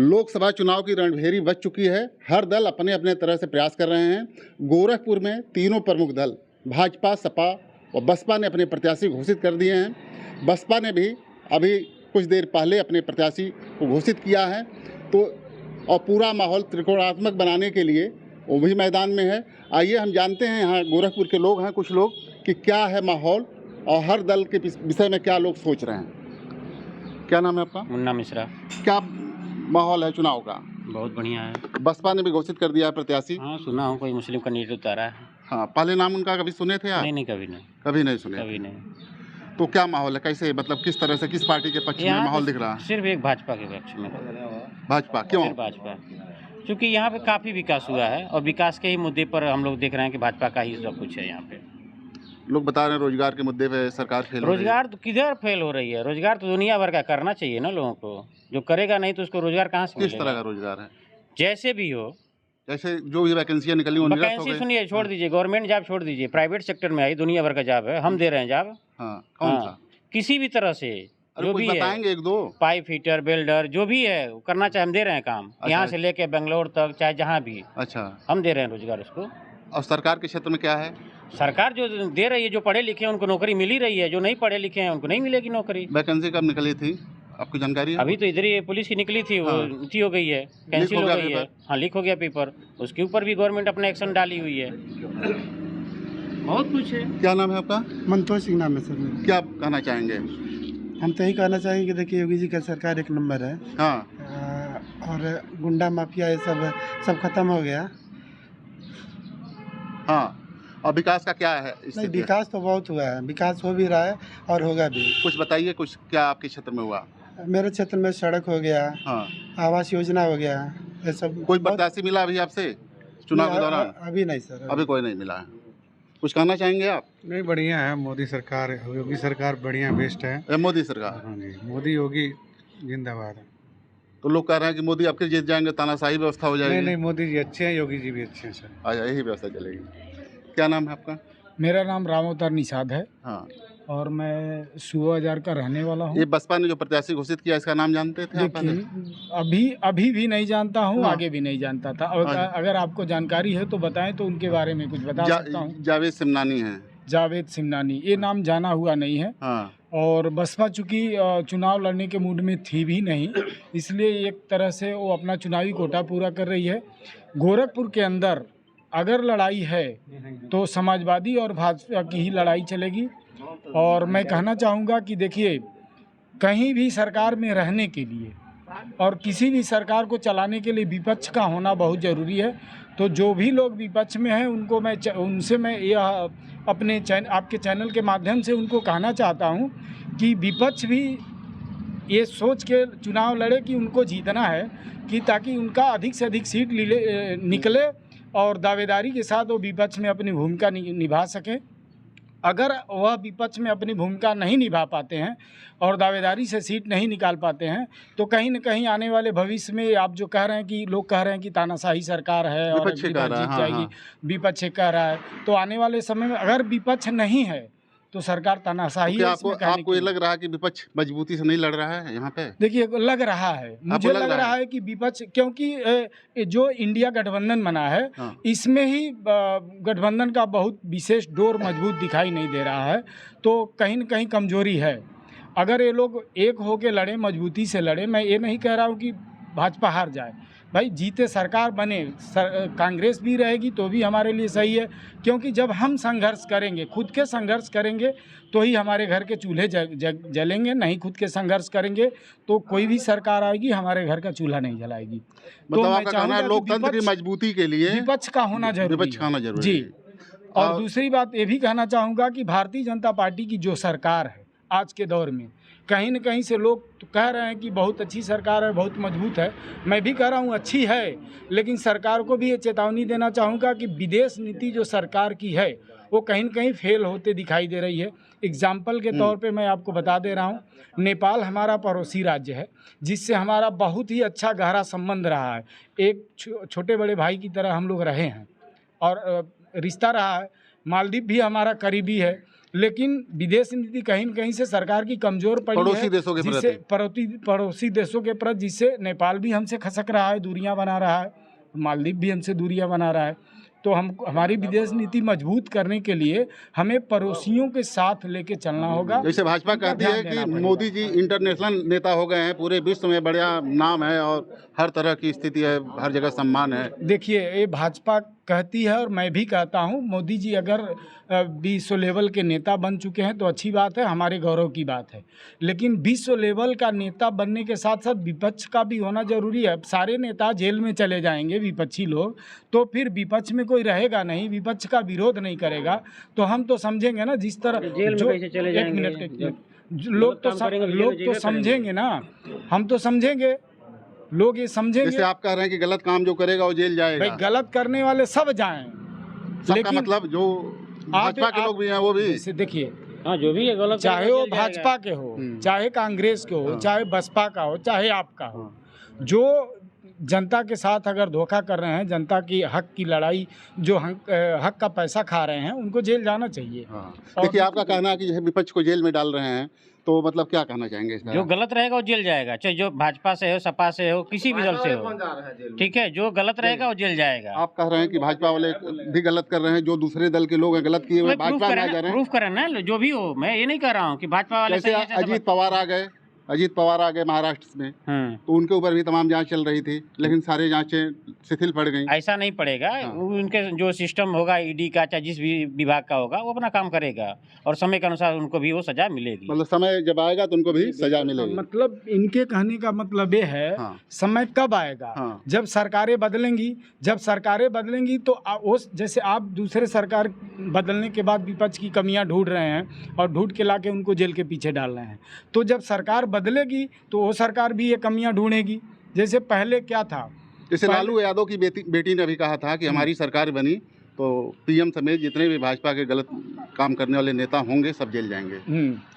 लोकसभा चुनाव की रणभेरी बज चुकी है। हर दल अपने अपने तरह से प्रयास कर रहे हैं। गोरखपुर में तीनों प्रमुख दल भाजपा, सपा और बसपा ने अपने प्रत्याशी घोषित कर दिए हैं। बसपा ने भी अभी कुछ देर पहले अपने प्रत्याशी को घोषित किया है। तो और पूरा माहौल त्रिकोणात्मक बनाने के लिए वो भी मैदान में है। आइए हम जानते हैं, यहाँ गोरखपुर के लोग हैं कुछ लोग, कि क्या है माहौल और हर दल के विषय में क्या लोग सोच रहे हैं। क्या नाम है आपका? मुन्ना मिश्रा। क्या माहौल है चुनाव का? बहुत बढ़िया है। बसपा ने भी घोषित कर दिया है प्रत्याशी। हाँ, सुना हूँ कोई मुस्लिम कैंडिडेट उतारा है। हाँ, पहले नाम उनका कभी सुने थे आप? नहीं, कभी नहीं। कभी नहीं सुने? कभी नहीं। तो क्या माहौल है, कैसे, मतलब किस तरह से, किस पार्टी के पक्ष में माहौल दिख रहा है? सिर्फ एक भाजपा के पक्ष में। भाजपा क्यों? सिर्फ भाजपा, क्योंकि यहाँ पे काफ़ी विकास हुआ है और विकास के ही मुद्दे पर हम लोग देख रहे हैं कि भाजपा का ही सब कुछ है यहाँ पे। लोग बता रहे हैं रोजगार के मुद्दे पे सरकार फेल हो रही है। रोजगार तो किधर फेल हो रही है? रोजगार तो दुनिया भर का करना चाहिए ना लोगों को। जो करेगा नहीं तो उसको रोजगार कहाँ से किस मिलेगा? तरह का रोजगार है? जैसे भी हो, जैसे जो भी वैकेंसियाँ निकली वो निरस्त हो वैकेंसी गई। सुनिए, छोड़ दीजिए, गवर्नमेंट जॉब छोड़ दीजिए, प्राइवेट सेक्टर में आई दुनिया भर का जॉब है, हम दे रहे हैं जॉब। हाँ, कौन सा? किसी भी तरह से जो भी बताएंगे है, एक दो। पाइप फिटर, बिल्डर, जो भी है वो करना चाहे हम दे रहे हैं काम। अच्छा। यहाँ से लेके बेंगलोर तक, चाहे जहाँ भी। अच्छा, हम दे रहे हैं रोजगार उसको। और सरकार के क्षेत्र में क्या है? सरकार जो दे रही है, जो पढ़े लिखे हैं उनको नौकरी मिल ही रही है, जो नहीं पढ़े लिखे हैं उनको नहीं मिलेगी नौकरी। वैकेंसी कब निकली थी, आपको जानकारी है? अभी तो इधर ही पुलिस की निकली थी, वो नीति हो गई है, कैंसिल हो गई है। हाँ, लीक हो गया पेपर, उसके ऊपर भी गवर्नमेंट अपना एक्शन डाली हुई है। बहुत कुछ है। क्या नाम है आपका? मंतोष सिंह नाम है सर मेरा। क्या कहना चाहेंगे? हम तो यही कहना चाहेंगे कि देखिए योगी जी का सरकार एक नंबर है। हाँ, और गुंडा माफिया ये सब खत्म हो गया। हाँ, और विकास का क्या है? नहीं, विकास तो बहुत हुआ है, विकास हो भी रहा है और होगा भी। कुछ बताइए, कुछ क्या आपके क्षेत्र में हुआ? मेरे क्षेत्र में सड़क हो गया, हाँ, आवास योजना हो गया, ये सब। कोई प्रत्याशी मिला अभी आपसे चुनाव के दौरान? अभी नहीं सर, अभी कोई नहीं मिला है। कुछ कहना चाहेंगे आप? नहीं, बढ़िया है मोदी सरकार, योगी सरकार बढ़िया, बेस्ट है। मोदी सरकार? हाँ जी, मोदी योगी जिंदाबाद। तो लोग कह रहे हैं कि मोदी आपके जीत जाएंगे, तानाशाही व्यवस्था हो जाएगी। नहीं, मोदी जी अच्छे हैं, योगी जी भी अच्छे हैं सर। अच्छा, यही व्यवस्था चलेगी। क्या नाम है आपका? मेरा नाम रामोतर निषाद है। हाँ, और मैं सुबाजार का रहने वाला हूँ। ये बसपा ने जो प्रत्याशी घोषित किया, इसका नाम जानते थे आप पहले? देखिए, अभी भी नहीं जानता हूँ, आगे भी नहीं जानता था। अगर आपको जानकारी है तो बताएं, तो उनके बारे में कुछ बता सकता हूँ। जावेद सिमनानी है। जावेद सिमनानी, ये नाम जाना हुआ नहीं है। हाँ। और बसपा चूँकि चुनाव लड़ने के मूड में थी भी नहीं, इसलिए एक तरह से वो अपना चुनावी कोटा पूरा कर रही है। गोरखपुर के अंदर अगर लड़ाई है तो समाजवादी और भाजपा की ही लड़ाई चलेगी। और मैं कहना चाहूँगा कि देखिए, कहीं भी सरकार में रहने के लिए और किसी भी सरकार को चलाने के लिए विपक्ष का होना बहुत ज़रूरी है। तो जो भी लोग विपक्ष में हैं उनको उनसे मैं यह अपने आपके चैनल के माध्यम से उनको कहना चाहता हूं कि विपक्ष भी ये सोच के चुनाव लड़े कि उनको जीतना है, कि ताकि उनका अधिक से अधिक सीट निकले और दावेदारी के साथ वो विपक्ष में अपनी भूमिका निभा सके। अगर वह विपक्ष में अपनी भूमिका नहीं निभा पाते हैं और दावेदारी से सीट नहीं निकाल पाते हैं, तो कहीं न कहीं आने वाले भविष्य में आप जो कह रहे हैं कि लोग कह रहे हैं कि तानाशाही सरकार है और जीत जाएगी, विपक्ष कह रहा है, तो आने वाले समय में अगर विपक्ष नहीं है तो सरकार तानाशाही है। आपको ये लग रहा है कि विपक्ष मजबूती से नहीं लड़ रहा है यहाँ पे? देखिए, लग रहा है, मुझे लग रहा है कि विपक्ष, क्योंकि जो इंडिया गठबंधन बना है, इसमें ही गठबंधन का बहुत विशेष डोर मजबूत दिखाई नहीं दे रहा है। तो कहीं न कहीं कमजोरी है। अगर ये लोग एक होके लड़े, मजबूती से लड़े, मैं ये नहीं कह रहा हूँ कि भाजपा हार जाए, भाई जीते सरकार बने, कांग्रेस भी रहेगी तो भी हमारे लिए सही है। क्योंकि जब हम संघर्ष करेंगे, खुद के संघर्ष करेंगे, तो ही हमारे घर के चूल्हे जलेंगे। नहीं खुद के संघर्ष करेंगे तो कोई भी सरकार आएगी, हमारे घर का चूल्हा नहीं जलाएगी। मतलब तो आपका कहना है लोकतंत्र की मजबूती के लिए विपक्ष का होना जरूरी है जी। और दूसरी बात ये भी कहना चाहूँगा कि भारतीय जनता पार्टी की जो सरकार है आज के दौर में, कहीं न कहीं से लोग तो कह रहे हैं कि बहुत अच्छी सरकार है, बहुत मजबूत है। मैं भी कह रहा हूँ अच्छी है, लेकिन सरकार को भी ये चेतावनी देना चाहूँगा कि विदेश नीति जो सरकार की है वो कहीं न कहीं फेल होते दिखाई दे रही है। एग्जाम्पल के तौर पे मैं आपको बता दे रहा हूँ, नेपाल हमारा पड़ोसी राज्य है, जिससे हमारा बहुत ही अच्छा गहरा संबंध रहा है। एक छोटे बड़े भाई की तरह हम लोग रहे हैं और रिश्ता रहा है। मालदीव भी हमारा करीबी है, लेकिन विदेश नीति कहीं न कहीं से सरकार की कमजोर पड़ी पड़ोसी है, देशों के जिससे पड़ोसी देशों के प्रति, जिससे नेपाल भी हमसे खसक रहा है, दूरियां बना रहा है, मालदीव भी हमसे दूरियां बना रहा है। तो हमारी विदेश नीति मजबूत करने के लिए हमें पड़ोसियों के साथ लेके चलना होगा। जैसे भाजपा कहती है कि मोदी जी इंटरनेशनल नेता हो गए हैं, पूरे विश्व में बढ़िया नाम है और हर तरह की स्थिति है, हर जगह सम्मान है। देखिए, ये भाजपा कहती है और मैं भी कहता हूँ, मोदी जी अगर विश्व लेवल के नेता बन चुके हैं तो अच्छी बात है, हमारे गौरव की बात है। लेकिन विश्व लेवल का नेता बनने के साथ साथ विपक्ष का भी होना जरूरी है। सारे नेता जेल में चले जाएंगे विपक्षी लोग, तो फिर विपक्ष में कोई रहेगा नहीं, विपक्ष का विरोध नहीं करेगा। तो हम तो समझेंगे ना, जिस तरह जेल में कैसे चले जाएंगे? एक मिनट, लोग तो समझेंगे ना, हम तो समझेंगे, लोग ये समझेंगे। जैसे आप कह रहे हैं कि गलत काम जो करेगा वो जेल जाएगा। भाई गलत करने वाले सब जाएं, सबका मतलब जो भाजपा के लोग भी हैं वो भी। जैसे देखिए, हाँ, जो भी है गलत, चाहे वो भाजपा के हो, चाहे कांग्रेस के हो, चाहे बसपा का हो, चाहे आपका हो, जो जनता के साथ अगर धोखा कर रहे हैं, जनता की हक की लड़ाई, जो हक का पैसा खा रहे हैं, उनको जेल जाना चाहिए। देखिए, आपका कहना है कि विपक्ष को जेल में डाल रहे हैं, तो मतलब क्या कहना चाहेंगे इसका? जो गलत रहेगा वो जेल जाएगा, चाहे जो भाजपा से हो, सपा से हो, किसी भी दल से हो, ठीक है। जो गलत रहेगा वो जेल जाएगा। आप कह रहे हैं कि भाजपा वाले भी गलत कर रहे हैं, जो दूसरे दल के लोग हैं गलत किए हुए भाजपा में आ जा रहे हैं। प्रूफ करें ना, जो भी हो। मैं ये नहीं कह रहा हूँ कि भाजपा वाले जैसे अजीत पवार आ गए महाराष्ट्र में, तो उनके ऊपर भी तमाम जांच चल रही थी, लेकिन सारी जांचें शिथिल पड़ गई। ऐसा नहीं पड़ेगा। उनके जो सिस्टम होगा ईडी का, चाहे जिस भी विभाग का होगा, वो अपना काम करेगा और समय के अनुसार उनको भी वो सजा मिलेगी। मतलब समय जब आएगा तो उनको भी सजा मिलेगी। मतलब इनके कहने का मतलब ये है, समय कब आएगा? जब सरकारें बदलेंगी तो जैसे आप दूसरे सरकार बदलने के बाद विपक्ष की कमियां ढूंढ रहे हैं और ढूंढ के लाके उनको जेल के पीछे डाल रहे हैं, तो जब सरकार बदलेगी तो वो सरकार भी ये कमियां ढूंढेगी। जैसे पहले क्या था, जैसे लालू यादव की बेटी ने भी कहा था कि हमारी सरकार बनी तो पीएम समेत जितने भी भाजपा के गलत काम करने वाले नेता होंगे सब जेल जाएंगे।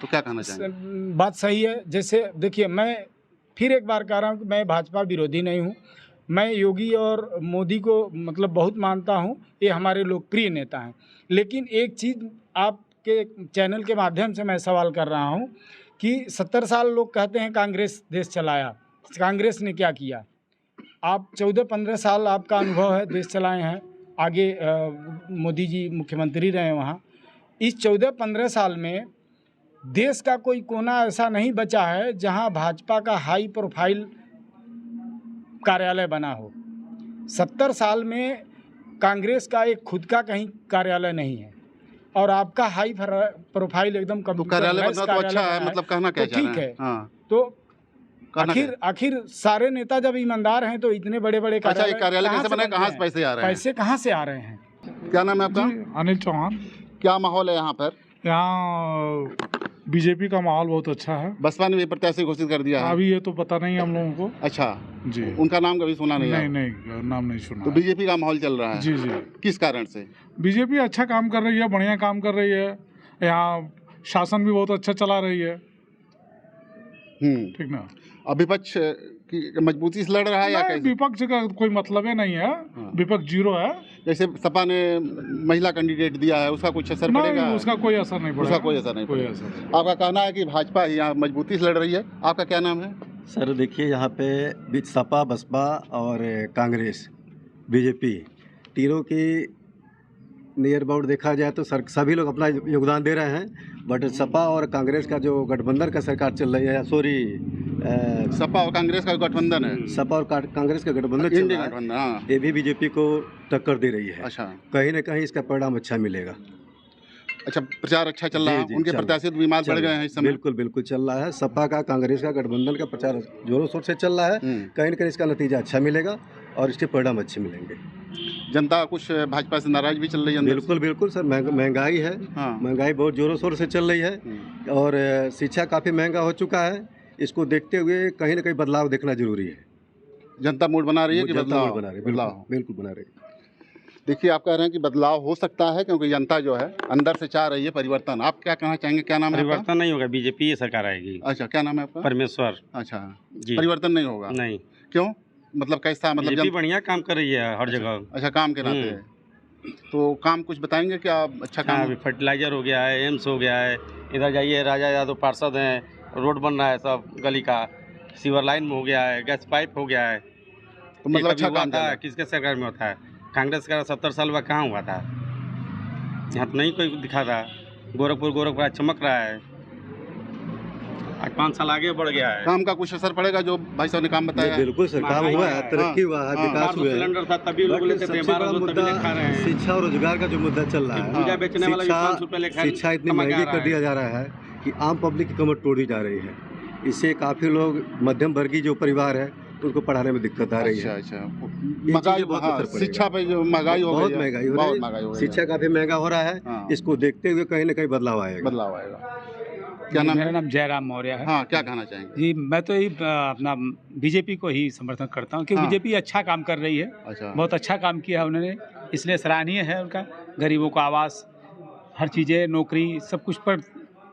तो क्या कहना चाहेंगे? बात सही है। जैसे देखिए, मैं फिर एक बार कह रहा हूँ कि मैं भाजपा विरोधी नहीं हूँ। मैं योगी और मोदी को मतलब बहुत मानता हूँ, ये हमारे लोकप्रिय नेता हैं। लेकिन एक चीज़ आपके चैनल के माध्यम से मैं सवाल कर रहा हूँ कि 70 साल लोग कहते हैं कांग्रेस देश चलाया, कांग्रेस ने क्या किया? आप 14-15 साल आपका अनुभव है, देश चलाए हैं, आगे मोदी जी मुख्यमंत्री रहे वहाँ। इस 14-15 साल में देश का कोई कोना ऐसा नहीं बचा है जहाँ भाजपा का हाई प्रोफाइल कार्यालय बना हो। 70 साल में कांग्रेस का एक खुद का कहीं कार्यालय नहीं है और आपका हाई प्रोफाइल एकदम कार्यालय बनना तो अच्छा है, मतलब कहना क्या चाह रहे हैं? ठीक है। तो आखिर सारे नेता जब ईमानदार हैं तो इतने बड़े बड़े कार्यालय कैसे बने? कहाँ से पैसे आ रहे हैं? पैसे कहाँ से आ रहे हैं? क्या नाम है आपका? अनिल चौहान। क्या माहौल है यहाँ पर? यहाँ बीजेपी का माहौल बहुत अच्छा है। बसपा ने भी प्रत्याशी घोषित कर दिया है। अभी ये तो पता नहीं हम लोगों को। अच्छा जी, उनका नाम कभी सुना नहीं? नहीं, नाम नहीं सुना। तो बीजेपी का माहौल चल रहा है? जी। किस कारण से? बीजेपी अच्छा काम कर रही है, बढ़िया काम कर रही है, यहाँ शासन भी बहुत अच्छा चला रही है। ठीक ना। अब विपक्ष की मजबूती से लड़ रहा है या कैसे? विपक्ष का कोई मतलब ही नहीं है। विपक्ष जीरो है। जैसे सपा ने महिला कैंडिडेट दिया है, उसका कुछ असर पड़ेगा? उसका कोई असर नहीं पड़ेगा। उसका कोई असर नहीं पड़ेगा। आपका कहना है कि भाजपा यहाँ मजबूती से लड़ रही है। आपका क्या नाम है? सर देखिए, यहाँ पे बीच सपा, बसपा और कांग्रेस, बीजेपी तीनों की नियर अबाउट देखा जाए तो सभी लोग अपना योगदान दे रहे हैं। बट सपा और कांग्रेस का जो गठबंधन का सरकार चल रही है, सपा और कांग्रेस का गठबंधन है। सपा और कांग्रेस का गठबंधन चल रहा है, ये भी बीजेपी को टक्कर दे रही है। अच्छा, कहीं ना कहीं इसका परिणाम अच्छा मिलेगा। अच्छा, प्रचार अच्छा चल रहा है, उनके प्रत्याशी तो बीमार पड़ गए हैं इस समय? बिल्कुल चल रहा है। सपा का, कांग्रेस का गठबंधन का प्रचार जोरों शोर से चल रहा है। कहीं ना कहीं इसका नतीजा अच्छा मिलेगा और इसके परिणाम अच्छे मिलेंगे। जनता कुछ भाजपा से नाराज भी चल रही है? बिल्कुल सर, महंगाई है। महंगाई बहुत जोरों शोर से चल रही है और शिक्षा काफ़ी महंगा हो चुका है। इसको देखते हुए कहीं ना कहीं बदलाव देखना जरूरी है। जनता मूड बना रही है कि बदलाव बना रही है? बिल्कुल बना रही है। देखिए, आप कह रहे हैं कि बदलाव हो सकता है क्योंकि जनता जो है अंदर से चाह रही है परिवर्तन। आप क्या कहना चाहेंगे? क्या नाम है? परिवर्तन नहीं होगा, बीजेपी ये सरकार आएगी। अच्छा, क्या नाम है आपका? परमेश्वर। अच्छा जी। परिवर्तन नहीं होगा? नहीं। क्यों? मतलब कैसा? मतलब बढ़िया काम कर रही है हर जगह। अच्छा, काम के नाते। तो काम कुछ बताएंगे क्या अच्छा हाँ, काम? अभी फर्टिलाइजर हो गया है, एम्स हो गया है, इधर जाइए राजा यादव पार्षद हैं, रोड बन रहा है सब गली का, सीवर लाइन हो गया है, गैस पाइप हो गया है। तो मतलब ये अच्छा कभी हुआ काम चल रहा था है। किसके सरकार में होता है? कांग्रेस का 70 साल हुआ, कहाँ हुआ था? यहाँ तो नहीं कोई दिखा था। गोरखपुर आज चमक रहा है, आज 5 साल आगे बढ़ गया है। काम का कुछ असर पड़ेगा जो भाई साहब ने काम बताया? बिल्कुल सर, काम हुआ है, तरक्की हुआ है, हाँ, विकास हुआ है। सिलेंडर था तभी लोग बट लेते थे, सबसे 12 बड़ा तभी मुद्दा ले खा रहे हैं। शिक्षा और रोजगार का जो मुद्दा चल रहा है। भुजा बेचने वाला भी 5 रुपए ले खा शिक्षा इतनी कमा महंगी रहा कर है। दिया जा रहा है कि आम पब्लिक की कमर तोड़ी जा रही है। इससे काफ़ी लोग मध्यम वर्गीय जो परिवार है उनको पढ़ाने में दिक्कत आ रही अच्छा है। अच्छा ये महंगाई, चीज़ें बहुत हाँ, असर पड़ेगा। शिक्षा पे जो महंगाई हो बहुत गई है, महंगाई हो बहुत रही महंगाई हो है, गई शिक्षा है। काफ़ी महंगा हो रहा है। हाँ। इसको देखते हुए कहीं ना कहीं बदलाव आएगा। बदलाव आएगा। क्या नाम मेरा है? नाम जयराम मौर्य है। हाँ, क्या कहना चाहेंगे? जी, मैं तो यही अपना बीजेपी को ही समर्थन करता हूँ, क्योंकि हाँ। बीजेपी अच्छा काम कर रही है, अच्छा, बहुत अच्छा काम किया है उन्होंने, इसलिए सराहनीय है उनका। गरीबों को आवास, हर चीज़ें, नौकरी, सब कुछ पर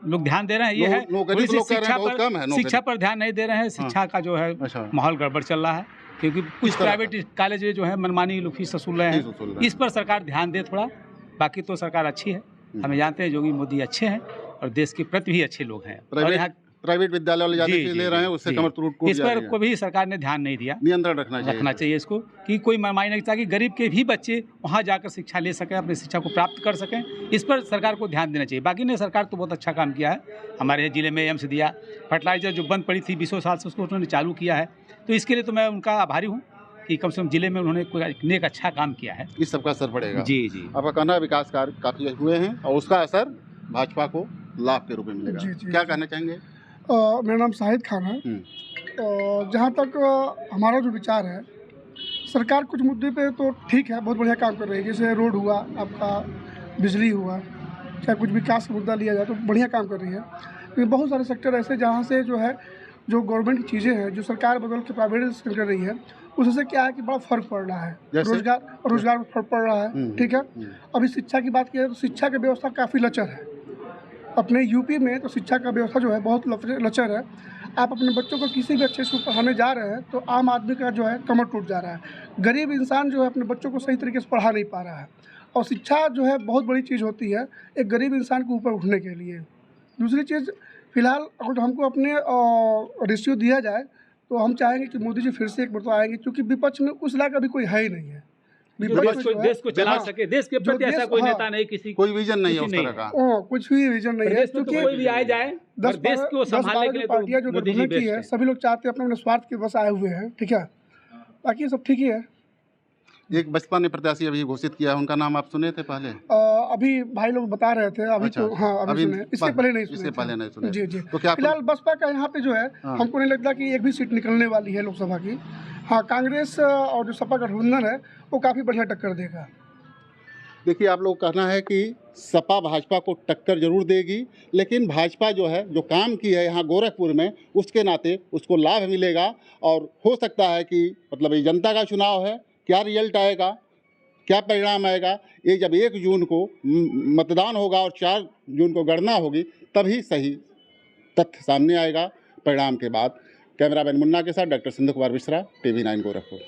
लोग ध्यान दे रहे हैं। ये है नौकरी थोड़ी तो सी लोग कह रहे हैं बहुत कम है, नौकरी। शिक्षा पर ध्यान नहीं दे रहे हैं। शिक्षा का जो है अच्छा। माहौल गड़बड़ चल रहा है, क्योंकि कुछ किस तरह का? प्राइवेट कॉलेज जो है मनमानी लोग फीस वसूल रहे फीस वसूल रहे हैं। हैं। इस पर सरकार ध्यान दे थोड़ा। बाकी तो सरकार अच्छी है, हमें जानते हैं योगी मोदी अच्छे हैं और देश के प्रति भी अच्छे लोग हैं। और यहाँ प्राइवेट विद्यालय वाले ज़्यादा जी, फीस जी, ले रहे हैं, उससे जी। कमर टूट इस जा पर रही है। कभी सरकार ने ध्यान नहीं दिया। नियंत्रण रखना चाहिए इसको कि कोई मनमानी नहीं, ताकि गरीब के भी बच्चे वहाँ जाकर शिक्षा ले सकें, अपनी शिक्षा को प्राप्त कर सकें। इस पर सरकार को ध्यान देना चाहिए। बाकी ने सरकार तो बहुत अच्छा काम किया है। हमारे ज़िले में एम्स दिया, फर्टिलाइजर जो बंद पड़ी थी 20 साल से, उसको उन्होंने चालू किया है। तो इसके लिए तो मैं उनका आभारी हूँ कि कम से कम ज़िले में उन्होंने कोई नेक अच्छा काम किया है। इस सबका असर पड़ेगा। जी जी। आपका कहना है विकास कार्य काफ़ी हुए हैं और उसका असर भाजपा को लाभ के रूप में मिलेगा। जी, जी, क्या जी। कहना चाहेंगे? मेरा नाम शाहिद खान है। जहाँ तक हमारा जो विचार है, सरकार कुछ मुद्दे पे तो ठीक है, बहुत बढ़िया काम कर रही है। जैसे रोड हुआ, आपका बिजली हुआ, चाहे कुछ विकास का मुद्दा लिया जाए तो बढ़िया काम कर रही है। लेकिन बहुत सारे सेक्टर ऐसे जहाँ से जो है, जो गवर्नमेंट की चीज़ें हैं, जो सरकार बदल के प्राइवेट कर रही है, उससे क्या है कि बड़ा फ़र्क पड़ रहा है। जैसे? रोजगार में फ़र्क पड़ रहा है। ठीक है। अभी शिक्षा की बात की जाए तो शिक्षा की व्यवस्था काफ़ी लचर है। अपने यूपी में तो शिक्षा का व्यवस्था जो है बहुत लचर है। आप अपने बच्चों को किसी भी अच्छे स्कूल पढ़ाने जा रहे हैं तो आम आदमी का जो है कमर टूट जा रहा है। गरीब इंसान जो है अपने बच्चों को सही तरीके से पढ़ा नहीं पा रहा है। और शिक्षा जो है बहुत बड़ी चीज़ होती है एक गरीब इंसान के ऊपर उठने के लिए। दूसरी चीज़, फ़िलहाल अगर हमको अपने रेशियो दिया जाए तो हम चाहेंगे कि मोदी जी फिर से एक बार आएंगे, क्योंकि विपक्ष में उस लायक अभी कोई है ही नहीं है। देश को चला सके, देश के प्रति ऐसा कोई नेता नहीं, किसी कोई विजन नहीं है उस तरह का। कुछ भी विजन नहीं है, प्रदेश में तो क्योंकि कोई भी आ जाए, और देश को संभालने के लिए तो पार्टियां जो मोदी जी गठबंधन की बेस्ट है, है। सभी लोग चाहते हैं अपने स्वार्थ के बस आए हुए हैं। ठीक है, बाकी सब ठीक ही है। एक बसपा ने प्रत्याशी अभी घोषित किया है, उनका नाम आप सुने थे पहले? अभी भाई लोग बता रहे थे, अभी अच्छा, तो हाँ अभी सुने, इससे पहले नहीं सुने। इससे पहले नहीं सुने। जी जी। तो क्या फिलहाल बसपा का यहाँ पे जो है, हाँ। हमको नहीं लगता कि एक भी सीट निकलने वाली है लोकसभा की। हाँ, कांग्रेस और जो सपा गठबंधन है वो काफ़ी बढ़िया टक्कर देगा। देखिए, आप लोग कहना है कि सपा भाजपा को टक्कर जरूर देगी, लेकिन भाजपा जो है, जो काम की है यहाँ गोरखपुर में, उसके नाते उसको लाभ मिलेगा। और हो सकता है कि मतलब ये जनता का चुनाव है, क्या रिजल्ट आएगा, क्या परिणाम आएगा, ये जब 1 जून को मतदान होगा और 4 जून को गणना होगी, तभी सही तथ्य सामने आएगा परिणाम के बाद। कैमरामैन मुन्ना के साथ डॉक्टर सिंधु कुमार मिश्रा, TV9 गोरखपुर।